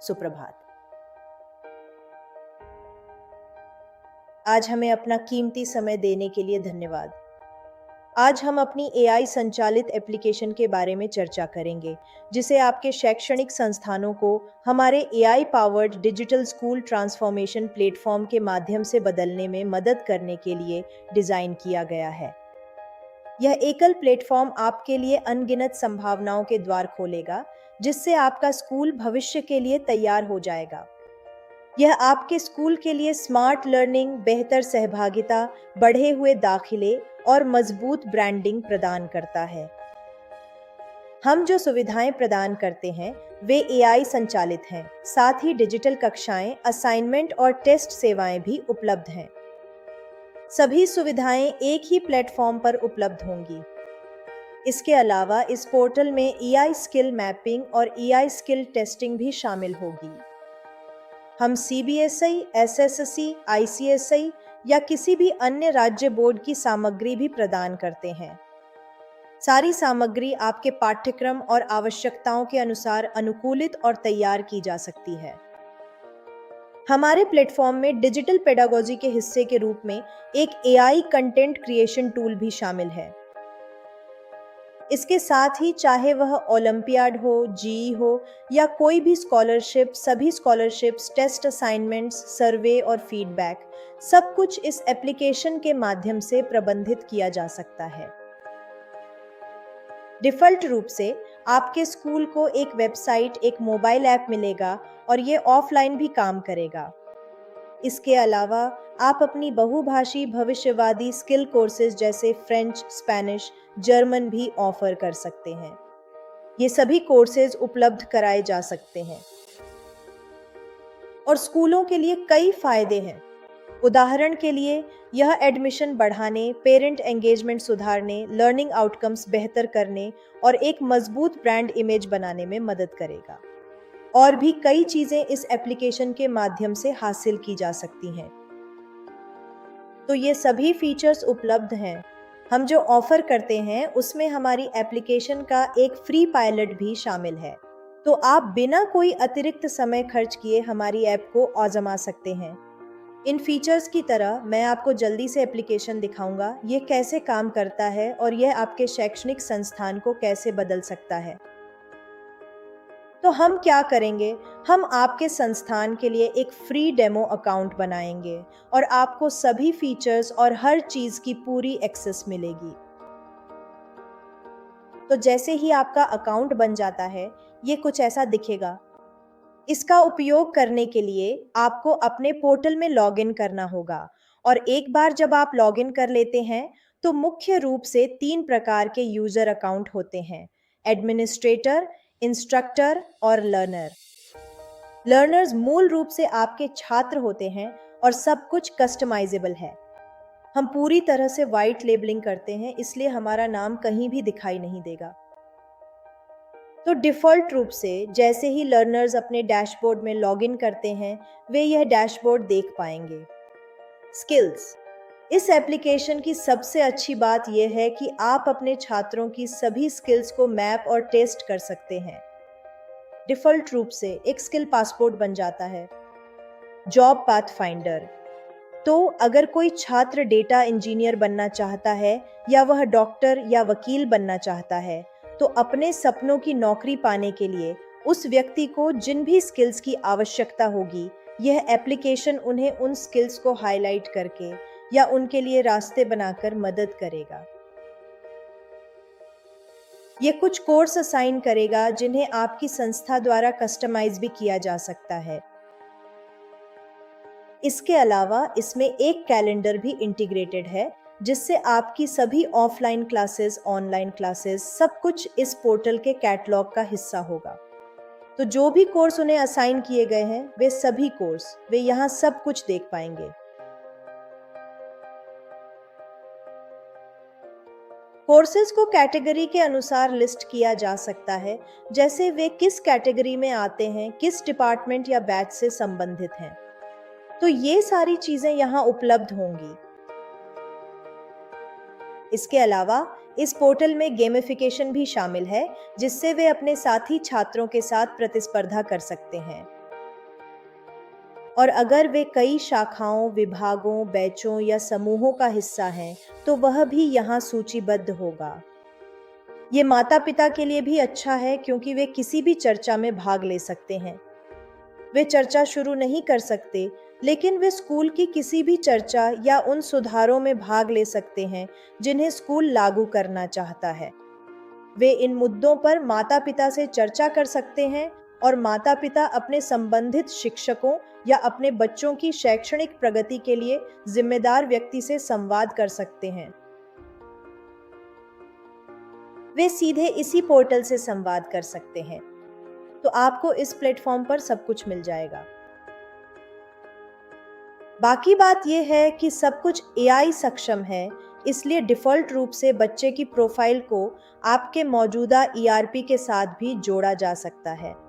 सुप्रभात। आज हमें अपना कीमती समय देने के लिए धन्यवाद। आज हम अपनी एआई संचालित एप्लीकेशन के बारे में चर्चा करेंगे, जिसे आपके शैक्षणिक संस्थानों को हमारे AI powered digital school transformation platform के माध्यम से बदलने में मदद करने के लिए डिजाइन किया गया है। यह एकल प्लेटफॉर्म आपके लिए अनगिनत संभावनाओं के द्वार खोलेगा, जिससे आपका स्कूल भविष्य के लिए तैयार हो जाएगा। यह आपके स्कूल के लिए स्मार्ट लर्निंग, बेहतर सहभागिता, बढ़े हुए दाखिले और मजबूत ब्रांडिंग प्रदान करता है। हम जो सुविधाएं प्रदान करते हैं वे एआई संचालित हैं। साथ ही डिजिटल कक्षाएं, असाइनमेंट और टेस्ट सेवाएं भी उपलब्ध हैं। सभी सुविधाएं एक ही प्लेटफॉर्म पर उपलब्ध होंगी। इसके अलावा इस पोर्टल में एआई स्किल मैपिंग और एआई स्किल टेस्टिंग भी शामिल होगी। हम सीबीएसई, एसएससी, आईसीएसई या किसी भी अन्य राज्य बोर्ड की सामग्री भी प्रदान करते हैं। सारी सामग्री आपके पाठ्यक्रम और आवश्यकताओं के अनुसार अनुकूलित और तैयार की जा सकती है। हमारे प्लेटफॉर्म में डिजिटल पेडागोजी के हिस्से के रूप में एक एआई कंटेंट क्रिएशन टूल भी शामिल है। इसके साथ ही चाहे वह ओलंपियाड हो, जीई हो या कोई भी स्कॉलरशिप, सभी स्कॉलरशिप्स, टेस्ट असाइनमेंट्स, सर्वे और फीडबैक, सब कुछ इस एप्लीकेशन के माध्यम से प्रबंधित किया जा सकता है। डिफ़ॉल्ट रूप से आपके स्कूल को एक वेबसाइट, एक मोबाइल ऐप मिलेगा और ये ऑफलाइन भी काम करेगा। इसके अलावा आप अपनी बहुभाषी भविष्यवादी स्किल कोर्सेज जैसे फ्रेंच, स्पेनिश, जर्मन भी ऑफर कर सकते हैं। ये सभी कोर्सेज उपलब्ध कराए जा सकते हैं और स्कूलों के लिए कई फायदे हैं। उदाहरण के लिए, यह एडमिशन बढ़ाने, पेरेंट एंगेजमेंट सुधारने, लर्निंग आउटकम्स बेहतर करने और एक मजबूत ब्रांड इमेज बनाने में मदद करेगा। और भी कई चीजें इस एप्लीकेशन के माध्यम से हासिल की जा सकती हैं। तो ये सभी फीचर्स उपलब्ध हैं। हम जो ऑफर करते हैं उसमें हमारी एप्लीकेशन का एक फ्री पायलट भी शामिल है। तो आप बिना कोई अतिरिक्त समय खर्च किए हमारी ऐप को आजमा सकते हैं। इन फीचर्स की तरह मैं आपको जल्दी से एप्लीकेशन दिखाऊंगा, ये कैसे काम करता है और यह आपके शैक्षणिक संस्थान को कैसे बदल सकता है। तो हम क्या करेंगे? हम आपके संस्थान के लिए एक फ्री डेमो अकाउंट बनाएंगे और आपको सभी फीचर्स और हर चीज की पूरी एक्सेस मिलेगी। तो जैसे ही आपका अकाउंट बन जाता है, ये कुछ ऐसा दिखेगा। इसका उपयोग करने के लिए आपको अपने पोर्टल में लॉगिन करना होगा और एक बार जब आप लॉगिन कर लेते हैं, तो मुख्य रूप से 3 प्रकार के यूजर अकाउंट होते हैं: एडमिनिस्ट्रेटर, इंस्ट्रक्टर और लर्नर। लर्नर्स मूल रूप से आपके छात्र होते हैं और सब कुछ कस्टमाइजेबल है। हम पूरी तरह से वाइट लेबलिंग करते हैं, इसलिए हमारा नाम कहीं भी दिखाई नहीं देगा। तो डिफ़ॉल्ट रूप से जैसे ही लर्नर्स अपने डैशबोर्ड में लॉगिन करते हैं, वे यह डैशबोर्ड देख पाएंगे। स्किल्स। इस एप्लीकेशन की सबसे अच्छी बात यह है कि आप अपने छात्रों की सभी स्किल्स को मैप और टेस्ट कर सकते हैं। डिफ़ॉल्ट रूप से एक स्किल पासपोर्ट बन जाता है। Job path finder. तो अगर कोई छात्र डेटा इंजीनियर बनना चाहता है या वह डॉक्टर या वकील बनना चाहता है, तो अपने सपनों की नौकरी पाने के लिए उस व्यक्ति को जिन भी स्किल्स की आवश्यकता होगी, यह एप्लीकेशन उन्हें उन स्किल्स को हाईलाइट करके या उनके लिए रास्ते बनाकर मदद करेगा। ये कुछ कोर्स असाइन करेगा जिन्हें आपकी संस्था द्वारा कस्टमाइज भी किया जा सकता है। इसके अलावा इसमें एक कैलेंडर भी इंटीग्रेटेड है, जिससे आपकी सभी ऑफलाइन क्लासेस, ऑनलाइन क्लासेस, सब कुछ इस पोर्टल के कैटलॉग का हिस्सा होगा। तो जो भी कोर्स उन्हें असाइन किए गए हैं, वे सभी कोर्स वे यहाँ सब कुछ देख पाएंगे। कोर्सेज को कैटेगरी के अनुसार लिस्ट किया जा सकता है, जैसे वे किस कैटेगरी में आते हैं, किस डिपार्टमेंट या बैच से संबंधित हैं। तो ये सारी चीजें यहाँ उपलब्ध होंगी। इसके अलावा इस पोर्टल में गेमिफिकेशन भी शामिल है, जिससे वे अपने साथी छात्रों के साथ प्रतिस्पर्धा कर सकते हैं। और अगर वे कई शाखाओं, विभागों, बैचों या समूहों का हिस्सा हैं, तो वह भी यहाँ सूचीबद्ध होगा। ये माता-पिता के लिए भी अच्छा है क्योंकि वे किसी भी चर्चा में भाग ले सकते हैं। वे चर्चा शुरू नहीं कर सकते, लेकिन वे स्कूल की किसी भी चर्चा या उन सुधारों में भाग ले सकते हैं जिन्हें स्कूल लागू करना चाहता है। वे इन मुद्दों पर माता-पिता से चर्चा कर सकते हैं और माता-पिता अपने संबंधित शिक्षकों या अपने बच्चों की शैक्षणिक प्रगति के लिए जिम्मेदार व्यक्ति से संवाद कर सकते हैं। वे सीधे इसी पोर्टल से संवाद कर सकते हैं। तो आपको इस प्लेटफॉर्म पर सब कुछ मिल जाएगा। बाकी बात यह है कि सब कुछ एआई सक्षम है, इसलिए डिफ़ॉल्ट रूप से बच्चे की प्रोफ़ाइल को आपके मौजूदा ईआरपी के साथ भी जोड़ा जा सकता है।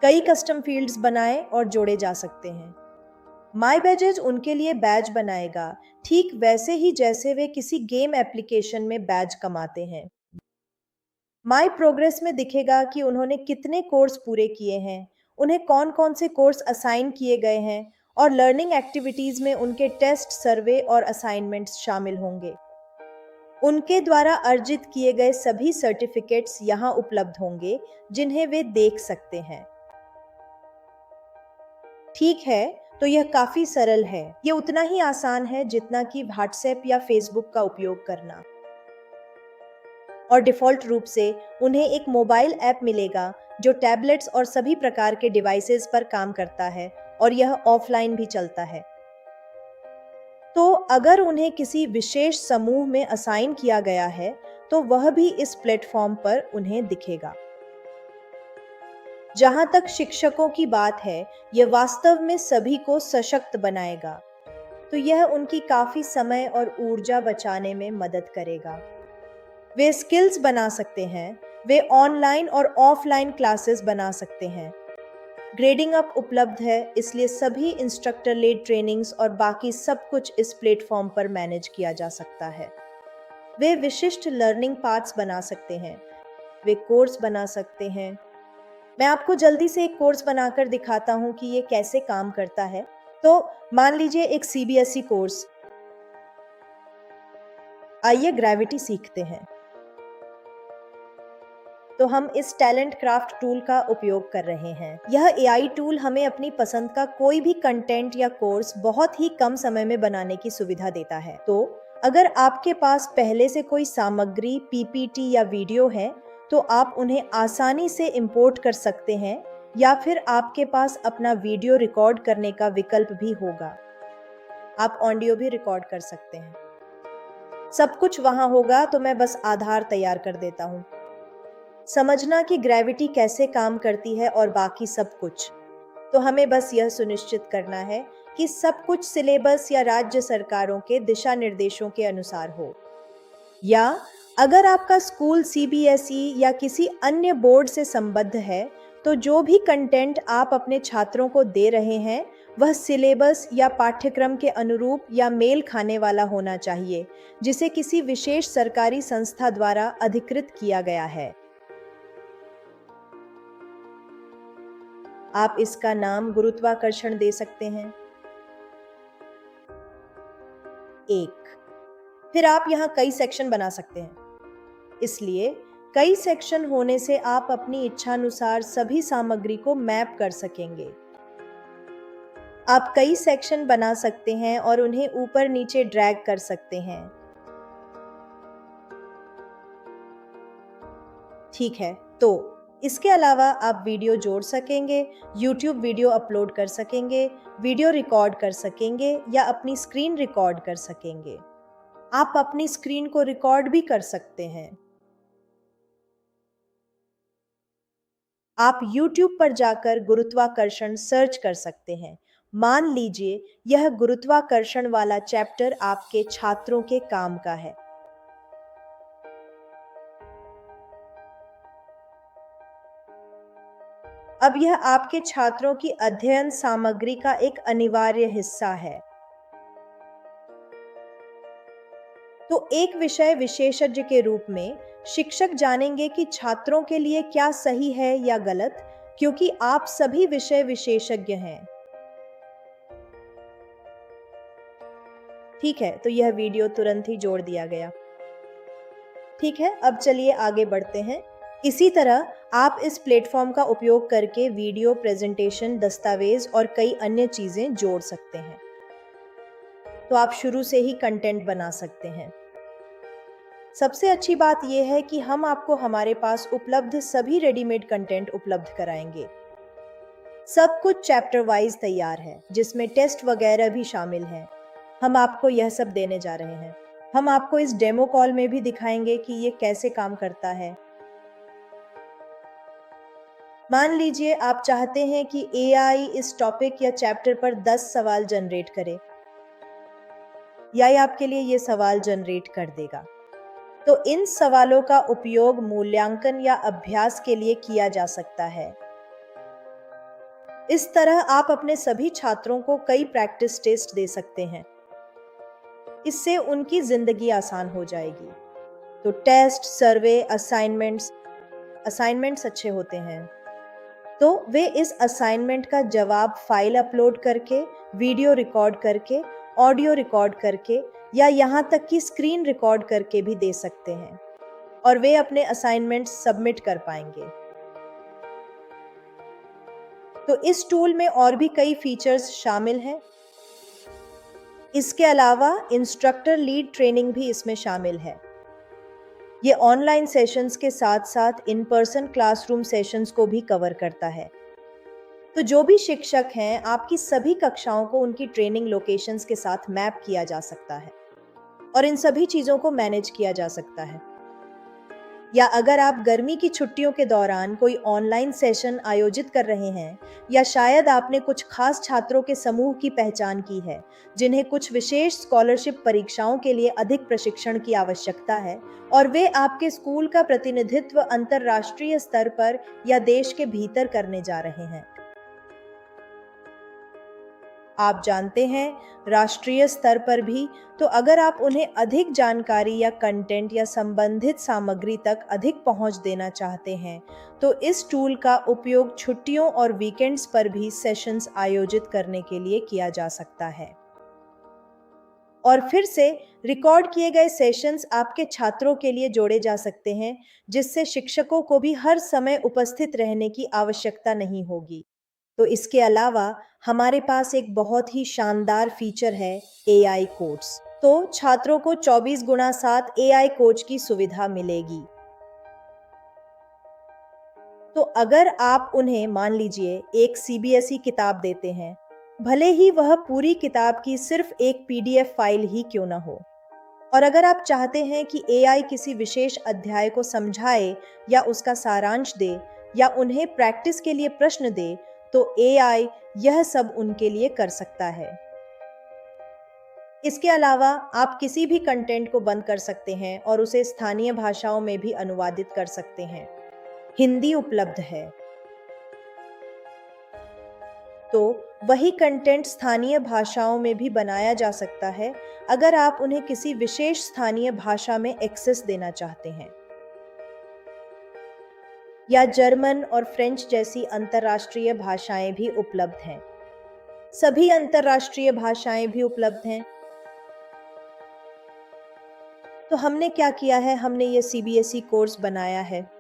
कई कस्टम फ़ील्ड्स बनाए और जोड़े जा सकते हैं। माई बैजेज उनके लिए बैज बनाएगा, ठीक वैसे ही जैसे वे किसी गेम एप्लीकेशन में बैज कमाते हैं। माई प्रोग्रेस में दिखेगा कि उन्होंने कितने कोर्स पूरे किए हैं, उन्हें कौन-कौन से कोर्स असाइन किए गए हैं और लर्निंग एक्टिविटीज़ में उनके टेस्ट, सर्वे और असाइनमेंट्स शामिल होंगे। उनके द्वारा अर्जित किए गए सभी सर्टिफिकेट्स यहाँ उपलब्ध होंगे, जिन्हें वे देख सकते हैं। ठीक है, तो यह काफ़ी सरल है। ये उतना ही आसान है जितना कि व्हाट्सएप या फेसबुक का उपयोग करना। और डिफ़ॉल्ट रूप से उन्हें एक मोबाइल ऐप मिलेगा जो टैबलेट्स और सभी प्रकार के डिवाइसेस पर काम करता है और यह ऑफलाइन भी चलता है। तो अगर उन्हें किसी विशेष समूह में असाइन किया गया है, तो वह भी इस प्लेटफॉर्म पर उन्हें दिखेगा। जहां तक शिक्षकों की बात है, यह वास्तव में सभी को सशक्त बनाएगा। तो यह उनकी काफ़ी समय और ऊर्जा बचाने में मदद करेगा। वे स्किल्स बना सकते हैं, वे ऑनलाइन और ऑफलाइन क्लासेस बना सकते हैं। ग्रेडिंग अप उपलब्ध है, इसलिए सभी इंस्ट्रक्टर लेड ट्रेनिंग्स और बाकी सब कुछ इस प्लेटफॉर्म पर मैनेज किया जा सकता है। वे विशिष्ट लर्निंग पाथ्स बना सकते हैं, वे कोर्स बना सकते हैं। मैं आपको जल्दी से एक कोर्स बनाकर दिखाता हूँ कि ये कैसे काम करता है। तो मान लीजिए एक सीबीएसई कोर्स। आइए ग्रेविटी सीखते हैं। तो हम इस टैलेंट क्राफ्ट टूल का उपयोग कर रहे हैं। यह एआई टूल हमें अपनी पसंद का कोई भी कंटेंट या कोर्स बहुत ही कम समय में बनाने की सुविधा देता है। तो अगर आपके पास पहले से कोई सामग्री, पीपीटी या वीडियो है, तो आप उन्हें आसानी से इंपोर्ट कर सकते हैं या फिर आपके पास अपना वीडियो रिकॉर्ड करने का विकल्प भी होगा। आप ऑडियो भी रिकॉर्ड कर सकते हैं। सब कुछ वहां होगा, तो मैं बस आधार तैयार कर देता हूँ। समझना कि ग्रेविटी कैसे काम करती है और बाकी सब कुछ। तो हमें बस यह सुनिश्चित करना है कि सब कुछ सिलेबस या राज्य सरकारों के दिशा निर्देशों के अनुसार हो। या अगर आपका स्कूल सीबीएसई या किसी अन्य बोर्ड से संबद्ध है, तो जो भी कंटेंट आप अपने छात्रों को दे रहे हैं, वह सिलेबस या पाठ्यक्रम के अनुरूप या मेल खाने वाला होना चाहिए, जिसे किसी विशेष सरकारी संस्था द्वारा अधिकृत किया गया है। आप इसका नाम गुरुत्वाकर्षण दे सकते हैं। 1। फिर आप यहाँ कई सेक्शन बना सकते हैं। इसलिए कई सेक्शन होने से आप अपनी इच्छानुसार सभी सामग्री को मैप कर सकेंगे। आप कई सेक्शन बना सकते हैं और उन्हें ऊपर नीचे ड्रैग कर सकते हैं। ठीक है, तो इसके अलावा आप वीडियो जोड़ सकेंगे, YouTube वीडियो अपलोड कर सकेंगे, वीडियो रिकॉर्ड कर सकेंगे या अपनी स्क्रीन रिकॉर्ड कर सकेंगे। आप अपनी स्क्रीन को रिकॉर्ड भी कर सकते हैं। आप YouTube पर जाकर गुरुत्वाकर्षण सर्च कर सकते हैं। मान लीजिए यह गुरुत्वाकर्षण वाला चैप्टर आपके छात्रों के काम का है। अब यह आपके छात्रों की अध्ययन सामग्री का एक अनिवार्य हिस्सा है। तो एक विषय विशेषज्ञ के रूप में शिक्षक जानेंगे कि छात्रों के लिए क्या सही है या गलत, क्योंकि आप सभी विषय विशेषज्ञ हैं। ठीक है, तो यह वीडियो तुरंत ही जोड़ दिया गया। ठीक है, अब चलिए आगे बढ़ते हैं। इसी तरह आप इस प्लेटफॉर्म का उपयोग करके वीडियो, प्रेजेंटेशन, दस्तावेज और कई अन्य चीजें जोड़ सकते हैं। तो आप शुरू से ही कंटेंट बना सकते हैं। सबसे अच्छी बात यह है कि हम आपको हमारे पास उपलब्ध सभी रेडीमेड कंटेंट उपलब्ध कराएंगे। सब कुछ चैप्टर वाइज तैयार है, जिसमें टेस्ट वगैरह भी शामिल हैं। हम आपको यह सब देने जा रहे हैं। हम आपको इस डेमो कॉल में भी दिखाएंगे कि ये कैसे काम करता है। मान लीजिए आप चाहते हैं कि एआई इस टॉपिक या चैप्टर पर 10 सवाल जनरेट करे, या ये आपके लिए ये सवाल जनरेट कर देगा। तो इन सवालों का उपयोग मूल्यांकन या अभ्यास के लिए किया जा सकता है। इस तरह आप अपने सभी छात्रों को कई प्रैक्टिस टेस्ट दे सकते हैं। इससे उनकी जिंदगी आसान हो जाएगी। तो टेस्ट, सर्वे, असाइनमेंट्स अच्छे होते हैं। तो वे इस असाइनमेंट का जवाब फाइल अपलोड करके, वीडियो रिकॉर्ड करके, ऑडियो रिकॉर्ड करके या यहाँ तक कि स्क्रीन रिकॉर्ड करके भी दे सकते हैं और वे अपने असाइनमेंट सबमिट कर पाएंगे। तो इस टूल में और भी कई फीचर्स शामिल हैं। इसके अलावा इंस्ट्रक्टर लीड ट्रेनिंग भी इसमें शामिल है। ये ऑनलाइन सेशंस के साथ साथ इन पर्सन क्लासरूम सेशंस को भी कवर करता है। तो जो भी शिक्षक हैं, आपकी सभी कक्षाओं को उनकी ट्रेनिंग लोकेशंस के साथ मैप किया जा सकता है और इन सभी चीज़ों को मैनेज किया जा सकता है। या अगर आप गर्मी की छुट्टियों के दौरान कोई ऑनलाइन सेशन आयोजित कर रहे हैं, या शायद आपने कुछ खास छात्रों के समूह की पहचान की है जिन्हें कुछ विशेष स्कॉलरशिप परीक्षाओं के लिए अधिक प्रशिक्षण की आवश्यकता है और वे आपके स्कूल का प्रतिनिधित्व अंतर्राष्ट्रीय स्तर पर या देश के भीतर करने जा रहे हैं। आप जानते हैं राष्ट्रीय स्तर पर भी। तो अगर आप उन्हें अधिक जानकारी या कंटेंट या संबंधित सामग्री तक अधिक पहुंच देना चाहते हैं, तो इस टूल का उपयोग छुट्टियों और वीकेंड्स पर भी सेशंस आयोजित करने के लिए किया जा सकता है। और फिर से रिकॉर्ड किए गए सेशंस आपके छात्रों के लिए जोड़े जा सकते हैं, जिससे शिक्षकों को भी हर समय उपस्थित रहने की आवश्यकता नहीं होगी। तो इसके अलावा हमारे पास एक बहुत ही शानदार फीचर है, एआई कोच। तो छात्रों को 24x7 एआई कोच की सुविधा मिलेगी। तो अगर आप उन्हें मान लीजिए एक सीबीएसई किताब देते हैं, भले ही वह पूरी किताब की सिर्फ एक पीडीएफ फाइल ही क्यों न हो, और अगर आप चाहते हैं कि एआई किसी विशेष अध्याय को समझाए या उसका सारांश दे या उन्हें प्रैक्टिस के लिए प्रश्न दे, तो एआई यह सब उनके लिए कर सकता है। इसके अलावा आप किसी भी कंटेंट को बंद कर सकते हैं और उसे स्थानीय भाषाओं में भी अनुवादित कर सकते हैं। हिंदी उपलब्ध है। तो वही कंटेंट स्थानीय भाषाओं में भी बनाया जा सकता है अगर आप उन्हें किसी विशेष स्थानीय भाषा में एक्सेस देना चाहते हैं। या जर्मन और फ्रेंच जैसी अंतर्राष्ट्रीय भाषाएं भी उपलब्ध हैं। सभी अंतर्राष्ट्रीय भाषाएं भी उपलब्ध हैं। तो हमने क्या किया है, हमने ये सीबीएसई कोर्स बनाया है।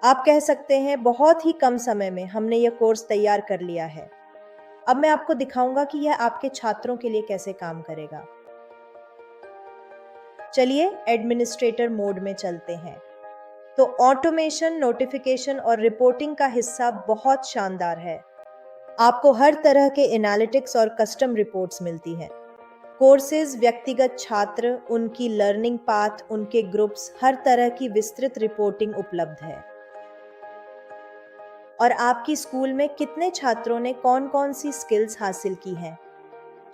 आप कह सकते हैं बहुत ही कम समय में हमने ये कोर्स तैयार कर लिया है। अब मैं आपको दिखाऊंगा कि यह आपके छात्रों के लिए कैसे काम करेगा। चलिए एडमिनिस्ट्रेटर मोड में चलते हैं। तो ऑटोमेशन, नोटिफिकेशन और रिपोर्टिंग का हिस्सा बहुत शानदार है। आपको हर तरह के एनालिटिक्स और कस्टम रिपोर्ट्स मिलती हैं। कोर्सेज, व्यक्तिगत छात्र, उनकी लर्निंग पाथ, उनके ग्रुप्स, हर तरह की विस्तृत रिपोर्टिंग उपलब्ध है। और आपकी स्कूल में कितने छात्रों ने कौन कौन सी स्किल्स हासिल की हैं,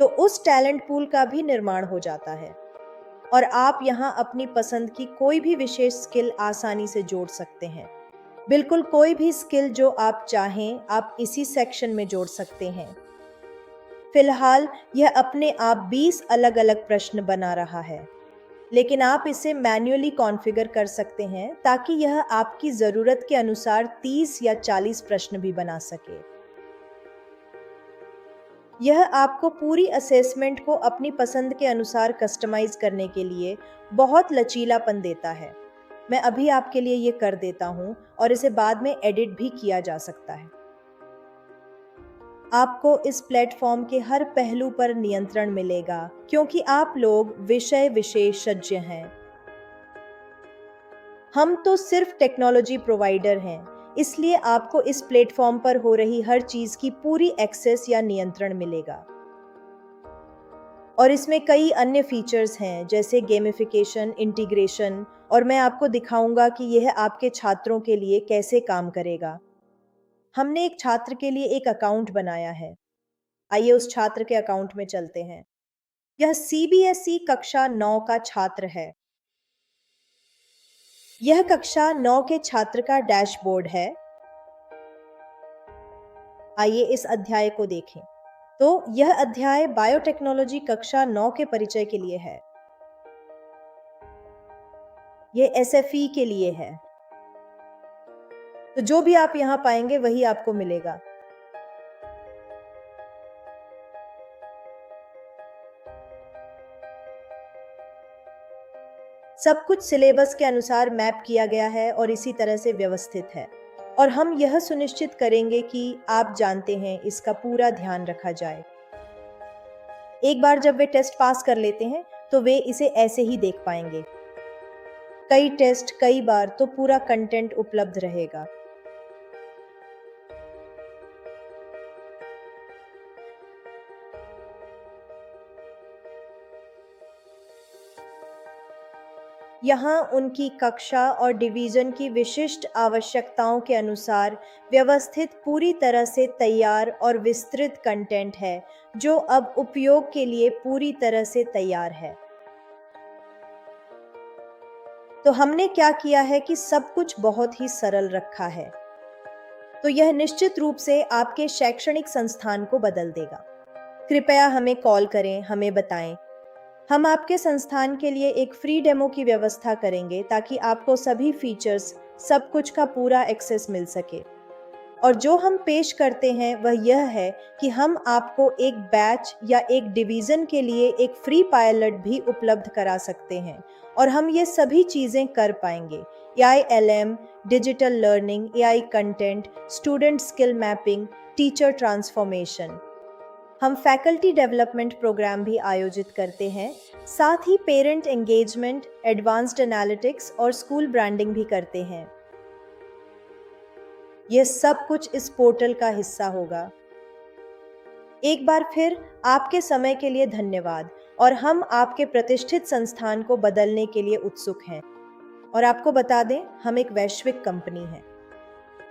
तो उस टैलेंट पूल का भी निर्माण हो जाता है और आप यहाँ अपनी पसंद की कोई भी विशेष स्किल आसानी से जोड़ सकते हैं। बिल्कुल कोई भी स्किल जो आप चाहें, आप इसी सेक्शन में जोड़ सकते हैं। फिलहाल यह अपने आप 20 अलग अलग प्रश्न बना रहा है। लेकिन आप इसे मैन्युअली कॉन्फ़िगर कर सकते हैं ताकि यह आपकी ज़रूरत के अनुसार 30 या 40 प्रश्न भी बना सके। यह आपको पूरी असेसमेंट को अपनी पसंद के अनुसार कस्टमाइज़ करने के लिए बहुत लचीलापन देता है। मैं अभी आपके लिए ये कर देता हूँ और इसे बाद में एडिट भी किया जा सकता है। आपको इस प्लेटफ़ॉर्म के हर पहलू पर नियंत्रण मिलेगा क्योंकि आप लोग विषय विशेषज्ञ हैं। हम तो सिर्फ टेक्नोलॉजी प्रोवाइडर हैं, इसलिए आपको इस प्लेटफ़ॉर्म पर हो रही हर चीज़ की पूरी एक्सेस या नियंत्रण मिलेगा। और इसमें कई अन्य फीचर्स हैं जैसे गेमिफिकेशन, इंटीग्रेशन, और मैं आपको दिखाऊंगा कि यह आपके छात्रों के लिए कैसे काम करेगा। हमने एक छात्र के लिए एक अकाउंट बनाया है। आइए उस छात्र के अकाउंट में चलते हैं। यह सीबीएसई कक्षा 9 का छात्र है। यह कक्षा 9 के छात्र का डैशबोर्ड है। आइए इस अध्याय को देखें। तो यह अध्याय बायोटेक्नोलॉजी कक्षा 9 के परिचय के लिए है। यह एसएफई के लिए है। तो जो भी आप यहाँ पाएंगे वही आपको मिलेगा। सब कुछ सिलेबस के अनुसार मैप किया गया है और इसी तरह से व्यवस्थित है। और हम यह सुनिश्चित करेंगे कि आप जानते हैं इसका पूरा ध्यान रखा जाए। एक बार जब वे टेस्ट पास कर लेते हैं तो वे इसे ऐसे ही देख पाएंगे। कई टेस्ट कई बार तो पूरा कंटेंट उपलब्ध रहेगा। यहाँ उनकी कक्षा और डिवीजन की विशिष्ट आवश्यकताओं के अनुसार व्यवस्थित पूरी तरह से तैयार और विस्तृत कंटेंट है जो अब उपयोग के लिए पूरी तरह से तैयार है। तो हमने क्या किया है कि सब कुछ बहुत ही सरल रखा है। तो यह निश्चित रूप से आपके शैक्षणिक संस्थान को बदल देगा। कृपया हमें कॉल करें, हमें बताएं। हम आपके संस्थान के लिए एक फ्री डेमो की व्यवस्था करेंगे ताकि आपको सभी फीचर्स, सब कुछ का पूरा एक्सेस मिल सके। और जो हम पेश करते हैं वह यह है कि हम आपको एक बैच या एक डिवीज़न के लिए एक फ्री पायलट भी उपलब्ध करा सकते हैं। और हम ये सभी चीज़ें कर पाएंगे: AILM, digital learning, AI content, student skill mapping, teacher transformation. हम फैकल्टी डेवलपमेंट प्रोग्राम भी आयोजित करते हैं, साथ ही पेरेंट एंगेजमेंट, एडवांस्ड एनालिटिक्स और स्कूल ब्रांडिंग भी करते हैं। यह सब कुछ इस पोर्टल का हिस्सा होगा। एक बार फिर आपके समय के लिए धन्यवाद, और हम आपके प्रतिष्ठित संस्थान को बदलने के लिए उत्सुक हैं। और आपको बता दें, हम एक वैश्विक कंपनी हैं।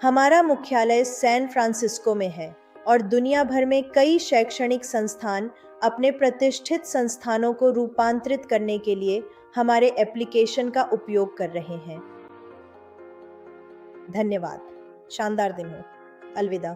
हमारा मुख्यालय सैन फ्रांसिस्को में है और दुनिया भर में कई शैक्षणिक संस्थान अपने प्रतिष्ठित संस्थानों को रूपांतरित करने के लिए हमारे एप्लीकेशन का उपयोग कर रहे हैं। धन्यवाद। शानदार दिन हो। अलविदा।